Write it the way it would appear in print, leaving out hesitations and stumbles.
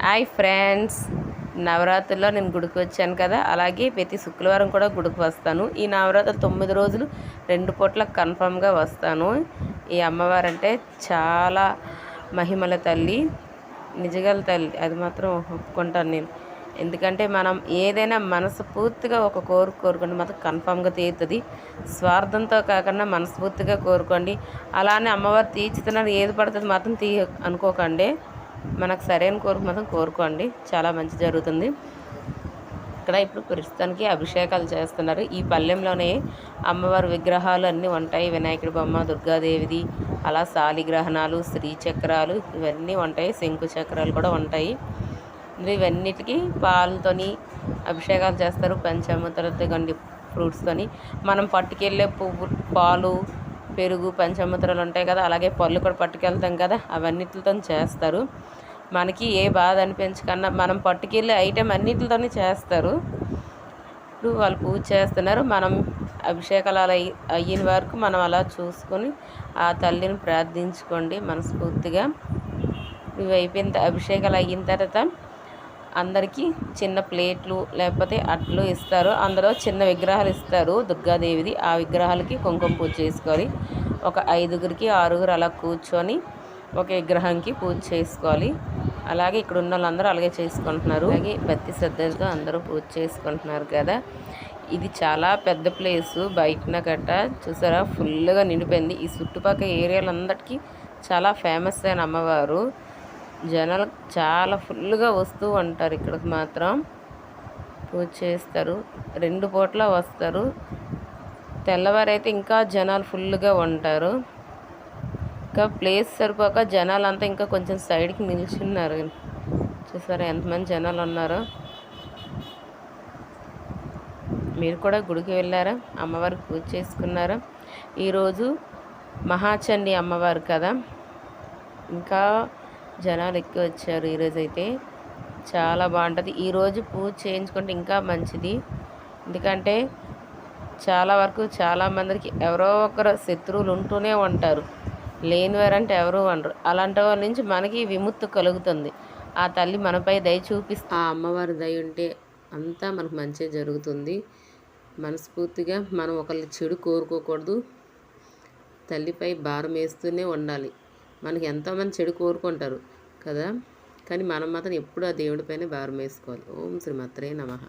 Hi friends, నవరాత్రుల్లో నేను గుడికి వచ్చాను కదా, అలాగే ప్రతి శుక్రవారం కూడా గుడికి వస్తాను. ఈ నవరాత్రులు 9 రోజులు 2 పూట్ల కన్ఫామ్గా వస్తాను. ఈ అమ్మవారంటే చాలా మహిమల తల్లి, నిజగల తల్లి, అది మాత్రం ఒప్పుకుంటాను నేను. ఎందుకంటే మనం ఏదైనా మనస్ఫూర్తిగా ఒక కోరుకుంటే మాత్రం కన్ఫామ్గా తీరుతుంది. స్వార్థంతో కాకుండా మనస్ఫూర్తిగా కోరుకోండి. అలానే అమ్మవారు తీర్చుతున్నారు, ఏది పడుతుంది మాత్రం అనుకోకండి. మనకు సరైన కోరిక మాత్రం కోరుకోండి, చాలా మంచి జరుగుతుంది. ఇక్కడ ఇప్పుడు ప్రస్తుతానికి అభిషేకాలు చేస్తున్నారు. ఈ పల్లెంలోనే అమ్మవారి విగ్రహాలు అన్నీ ఉంటాయి. వినాయకుడి బొమ్మ, దుర్గాదేవిది, అలా శాలిగ్రహణాలు, శ్రీచక్రాలు ఇవన్నీ ఉంటాయి. శంకు చక్రాలు కూడా ఉంటాయి. ఇవన్నిటికీ పాలతోని అభిషేకాలు చేస్తారు. పంచామృతాలతో కండి ఫ్రూట్స్తోని మనం పట్టుకెళ్ళే పువ్వు, పాలు, పెరుగు, పంచామృతాలు ఉంటాయి కదా, అలాగే పళ్ళు కూడా పట్టుకెళ్తాం కదా, అవన్నిటితో చేస్తారు. మనకి ఏ బాధ అనిపించకన్నా మనం పట్టుకెళ్ళే ఐటెం అన్నిటితోనే చేస్తారు. ఇప్పుడు వాళ్ళు పూజ చేస్తున్నారు. మనం అభిషేకాలు అలా అయిన వరకు మనం అలా చూసుకొని ఆ తల్లిని ప్రార్థించుకోండి మనస్ఫూర్తిగా. ఇవి అయిపోయిన అభిషేకాలు అయిన తర్వాత అందరికీ చిన్న ప్లేట్లు లేకపోతే అట్లు ఇస్తారు. అందులో చిన్న విగ్రహాలు ఇస్తారు దుర్గాదేవిది. ఆ విగ్రహాలకి కుంకుమ పూజ చేసుకోవాలి. ఒక 5గురికి 6గురు అలా కూర్చొని ఒక విగ్రహానికి పూజ చేసుకోవాలి. అలాగే ఇక్కడ ఉన్న వాళ్ళందరూ అలాగే చేసుకుంటున్నారు. అలాగే భక్తి శ్రద్ధలతో అందరూ పూజ చేసుకుంటున్నారు కదా. ఇది చాలా పెద్ద ప్లేసు, బయటన గట్ట చూసారా ఫుల్గా నిండిపోయింది. ఈ చుట్టుపక్కల ఏరియాలందరికీ చాలా ఫేమస్ అయిన అమ్మవారు. జనాలు చాలా ఫుల్గా వస్తూ ఉంటారు. ఇక్కడికి మాత్రం పూజ చేస్తారు. 2 పూట్ల వస్తారు. తెల్లవారైతే ఇంకా జనాలు ఫుల్గా ఉంటారు. ఇంకా ప్లేస్ సరిపోక జనాలంతా ఇంకా కొంచెం సైడ్కి నిల్చున్నారు. చూసారా ఎంతమంది జనాలు ఉన్నారో. మీరు కూడా గుడికి వెళ్ళారా? అమ్మవారికి పూజ చేసుకున్నారా? ఈరోజు మహాచండి అమ్మవారు కదా, ఇంకా జనాలు ఎక్కువ వచ్చారు. ఈరోజు అయితే చాలా బాగుంటుంది. ఈరోజు పూజ చేయించుకుంటే ఇంకా మంచిది. ఎందుకంటే చాలా వరకు చాలామందికి ఎవరో ఒకరు శత్రువులు ఉంటూనే ఉంటారు. లేనివారంటే ఎవరు అనరు. అలాంటి వాళ్ళ నుంచి మనకి విముక్తి కలుగుతుంది. ఆ తల్లి మనపై దయ చూపిస్తే, ఆ అమ్మవారి దయ ఉంటే అంతా మనకు మంచి జరుగుతుంది. మనస్ఫూర్తిగా మనం ఒకళ్ళు చెడు కోరుకోకూడదు. తల్లిపై భారం వేస్తూనే ఉండాలి. మనకి ఎంతోమంది చెడు కోరుకుంటారు కదా, కానీ మనం మాత్రం ఎప్పుడూ ఆ దేవుడిపైనే భారం వేసుకోవాలి. ఓం శ్రీ మాత్రే నమః.